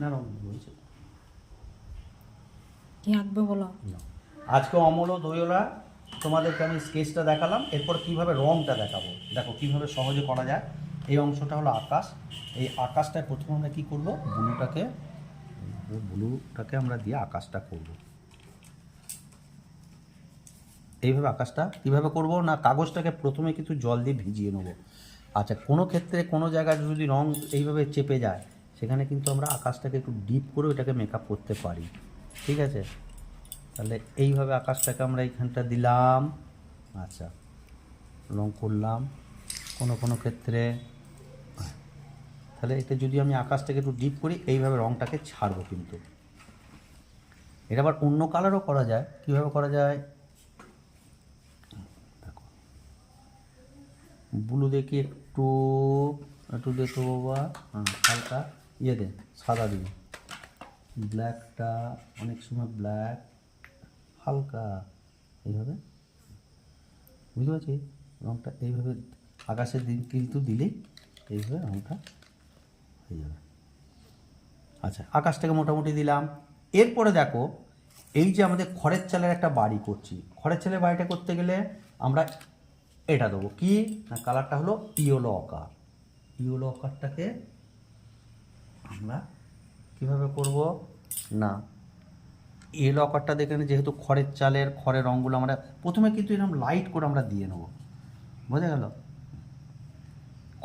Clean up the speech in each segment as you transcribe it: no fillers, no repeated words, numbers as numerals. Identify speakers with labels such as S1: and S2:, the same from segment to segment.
S1: না রং বলছে
S2: কি আঁকবে বলো।
S1: আজকে অমল ও দইওলা তোমাদেরকে আমি স্কেচটা দেখালাম, এরপর কিভাবে রংটা দেখাবো। দেখো কিভাবে সহজে করা যায়। এই অংশটা হলো আকাশ। এই আকাশটায় প্রথমে আমরা কী করবো, ব্লুটাকে আমরা দিয়ে আকাশটা করব। এইভাবে আকাশটা কীভাবে করব না, কাগজটাকে প্রথমে কিন্তু জল দিয়ে ভিজিয়ে নেব। আচ্ছা, কোনো ক্ষেত্রে কোনো জায়গায় যদি রং এইভাবে চেপে যায়, সেখানে কিন্তু আমরা আকাশটাকে একটু ডিপ করে ওটাকে মেকআপ করতে পারি। ঠিক আছে, তাহলে এইভাবে আকাশটাকে আমরা এইখানটা দিলাম। আচ্ছা, রং করলাম কোনো কোনো ক্ষেত্রে। তাহলে এটা যদি আমি আকাশটাকে একটু ডিপ করি, এইভাবে রংটাকে ছাড়বো। কিন্তু এটা আবার অন্য কালারও করা যায়। কীভাবে করা যায় দেখো, ব্লু দেখি একটু একটু দেখো বাবা, হালকা ইয়ে দে, সাদা দিন, ব্ল্যাকটা অনেক সময় ব্ল্যাক হালকা এইভাবে, বুঝতে পারছি। রঙটা এইভাবে আকাশের দিন কিন্তু দিলেই এইভাবে রঙটা হয়ে যাবে। আচ্ছা, আকাশটাকে মোটামুটি দিলাম। এরপরে দেখো, এই যে আমাদের খড়ের চালের একটা বাড়ি করছি, খড়ের চালের বাড়িটা করতে গেলে আমরা এটা দেবো কি না, কালারটা হলো ইয়েলো অকার। ইয়েলো অকারটাকে আমরা কীভাবে করব না, ইয়েলো অকারটা দেখে যেহেতু খড়ের চালের খড়ের রঙগুলো আমরা প্রথমে কিন্তু এরকম লাইট করে আমরা দিয়ে নেব, বোঝা গেল।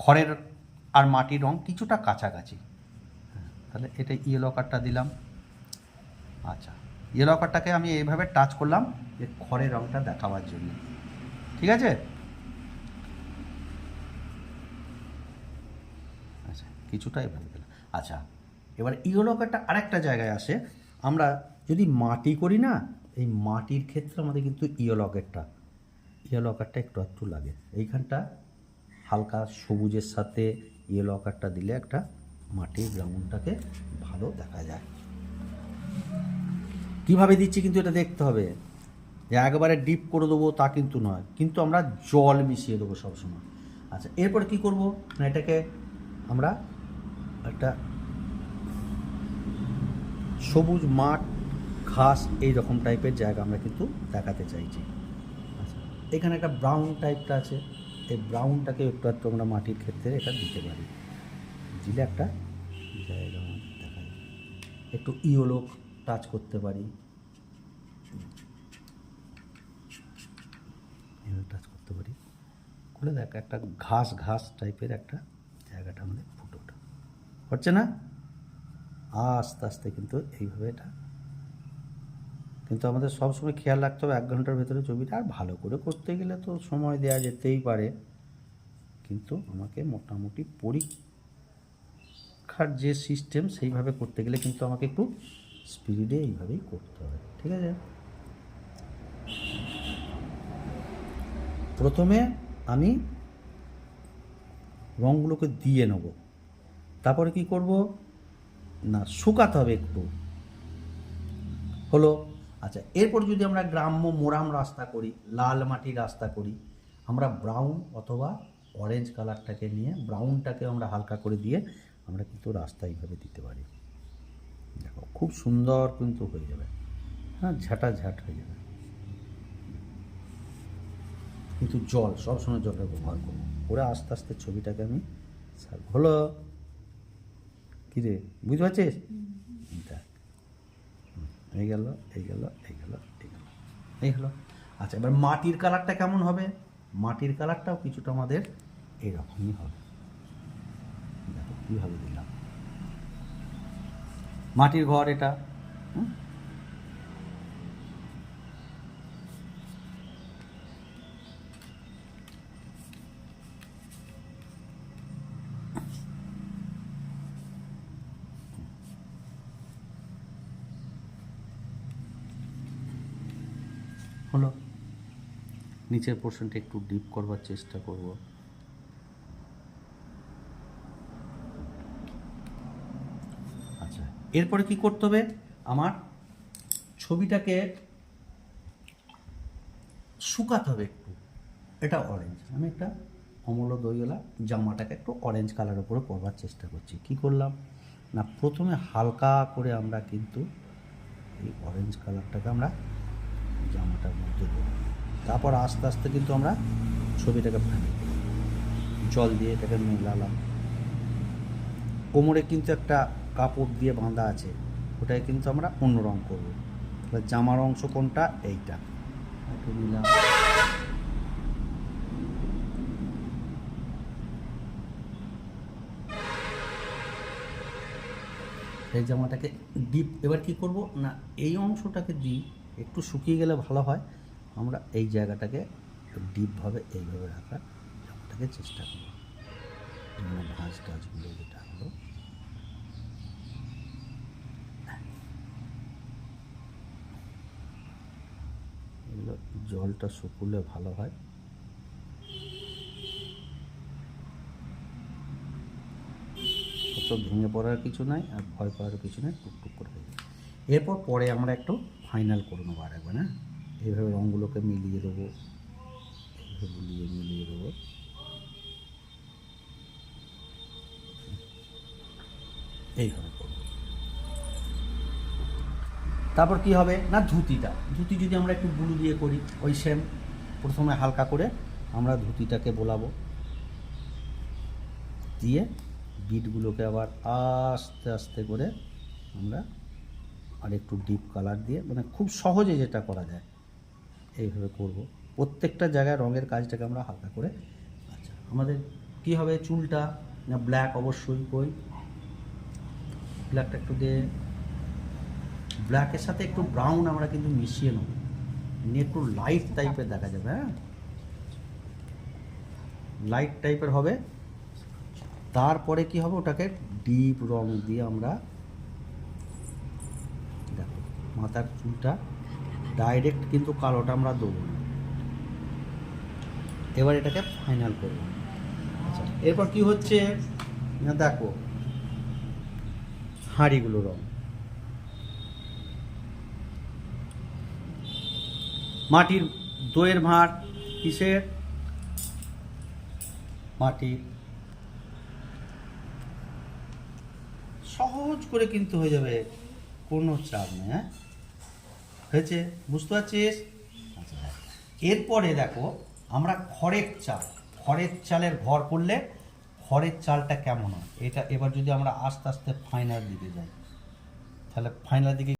S1: খড়ের আর মাটির রং কিছুটা কাছাকাছি। তাহলে এটা ইয়েলো কার্ডটা দিলাম। আচ্ছা, ইয়েলো কার্ডটাকে আমি এইভাবে টাচ করলাম যে খড়ের রংটা দেখাবার জন্য। ঠিক আছে, আচ্ছা কিছুটা এভাবে দিলাম। আচ্ছা, এবার ইয়েলো কার্ডটা আরেকটা জায়গায় আসে। আমরা যদি মাটি করি না, এই মাটির ক্ষেত্রে আমাদের কিন্তু ইয়েলো কার্ডটা একটু লাগে। এইখানটা হালকা সবুজের সাথে ইয়েলো কার্ডটা দিলে একটা মাটির গ্রাউন্ডটাকে ভালো দেখা যায়। কীভাবে দিচ্ছি কিন্তু এটা দেখতে হবে, যে একবারে ডিপ করে দেবো তা কিন্তু নয়, কিন্তু আমরা জল মিশিয়ে দেবো সবসময়। আচ্ছা, এরপর কি করব না, এটাকে আমরা একটা সবুজ মাঠ ঘাস এই রকম টাইপের জায়গা আমরা কিন্তু দেখাতে চাইছি। আচ্ছা, এখানে একটা ব্রাউন টাইপটা আছে, এই ব্রাউনটাকে একটু আমরা মাটির ক্ষেত্রে এটা দিতে পারি, দিলে একটা জায়গা দেখা যায়। একটু ইয়েলো টাচ করতে পারি, টাচ করতে পারি, খুলে দেখ একটা ঘাস টাইপের একটা জায়গাটা আমাদের ফুটে ওঠা হচ্ছে না। আস্তে আস্তে কিন্তু এইভাবে এটা, কিন্তু আমাদের সবসময় খেয়াল রাখতে হবে 1 ঘন্টার ভেতরে ছবিটা। আর ভালো করে করতে গেলে তো সময় দেওয়া যেতেই পারে, কিন্তু আমাকে মোটামুটি পরীক্ষার যে সিস্টেম সেইভাবে করতে গেলে কিন্তু আমাকে একটু স্পিডে এইভাবেই করতে হবে। ঠিক আছে, প্রথমে আমি রঙগুলোকে দিয়ে নেব, তারপরে কি করব না, শুকাতে হবে একটু, হলো। আচ্ছা, এরপর যদি আমরা গ্রাম্য মোরাম রাস্তা করি, লাল মাটির রাস্তা করি, আমরা ব্রাউন অথবা অরেঞ্জ কালারটাকে নিয়ে ব্রাউনটাকে আমরা হালকা করে দিয়ে আমরা কিন্তু রাস্তা এইভাবে দিতে পারি। দেখো খুব সুন্দর কিন্তু হয়ে যাবে, হ্যাঁ, ঝাঁট হয়ে যাবে। কিন্তু জল সবসময় জলটা ব্যবহার করবো, ওরা আস্তে আস্তে ছবিটাকে আমি হলো। কী রে, বুঝতে পারছিস? দেখ, এই গেল এই হলো। আচ্ছা, এবার মাটির কালারটা কেমন হবে? মাটির কালারটাও কিছুটা আমাদের এইরকমই হবে। দেখো কীভাবে দিলাম, মাটির ঘর এটা। হলো, নিচের পোর্শনটা একটু ডিপ করবার চেষ্টা করব। আচ্ছা, এরপরে কি করতে হবে, আমার ছবিটাকে শুকাতে হবে একটু। এটা অরেঞ্জ, আমি একটা অমল দইওয়ালা জামাটাকে একটু অরেঞ্জ কালার উপরে পরবার চেষ্টা করছি। কি করলাম না প্রথমে হালকা করে আমরা কিন্তু এই অরেঞ্জ কালারটাকে আমরা জামাটার মধ্যে দেবো, তারপর আস্তে আস্তে কিন্তু আমরা ছবিটাকে ফাইনাল করব। জল দিয়ে এটাকে মেলালাম, কোমরে কিন্তু একটা কাপড় দিয়ে বাঁধা আছে, ওটাকে কিন্তু আমরা অন্য রঙ করবো। এবার জামার অংশ কোনটা, এইটা একটু নিলাম। এই জামাটাকে ডিপ, এবার কি করব না এই অংশটাকে দিই, একটু শুকিয়ে গেলে ভালো হয়, আমরা এই জায়গাটাকে ডিপভাবে এইভাবে রাখার জামাটাকে চেষ্টা করব। যেমন ভাঁজ টাজগুলো যেটা হলো, এগুলো জলটা শুকুলে ভালো হয়। অত ভেঙে পড়ার কিছু নাই আর ভয় পাওয়ার কিছু নেই, টুকটুক করে হয়ে যাবে। এরপর পরে আমরা একটু ফাইনাল করে নেবো আরেকবার। না এইভাবে রঙগুলোকে মিলিয়ে দেবো, এইভাবে মিলিয়ে দেবো। এইভাবে করবো। তারপর কি হবে না ধুতিটা, ধুতি যদি আমরা একটু ব্লু দিয়ে করি, ওই সেম প্রথমে হালকা করে আমরা ধুতিটাকে বোলাবো, দিয়ে বিটগুলোকে আবার আস্তে আস্তে করে আমরা আর একটু ডিপ কালার দিয়ে, মানে খুব সহজে যেটা করা যায় এইভাবে করব। প্রত্যেকটা জায়গায় রঙের কাজটাকে আমরা হালকা করে। আচ্ছা আমাদের কি হবে, চুলটা না ব্ল্যাক অবশ্যই, কই ব্ল্যাকটা একটু দিয়ে, ব্ল্যাকের সাথে একটু ব্রাউন আমরা কিন্তু মিশিয়ে নেব, নিয়ে একটু লাইট টাইপের দেখা যাবে। হ্যাঁ লাইট টাইপের হবে। তারপরে কি হবে, ওটাকে ডিপ রং দিয়ে আমরা, দেখো মাথার চুলটা ডাইরেক্ট কিন্তু কালোটা আমরা দেবো না, এবার এটাকে ফাইনাল করব। আচ্ছা এরপর কি হচ্ছে না দেখো, হাঁড়িগুলো রং মাটির, দইয়ের ভাঁড় কিসের, মাটির। সহজ করে কিন্তু হয়ে যাবে, কোনো চাপ নেই। হ্যাঁ হয়েছে, বুঝতে পারছিস? আচ্ছা এরপরে দেখো আমরা খড়ের চাল, খড়ের চালের ঘর করলে খড়ের চালটা কেমন হয় এটা এবার যদি আমরা আস্তে আস্তে ফাইনাল দিকে যাই, তাহলে ফাইনাল দিকে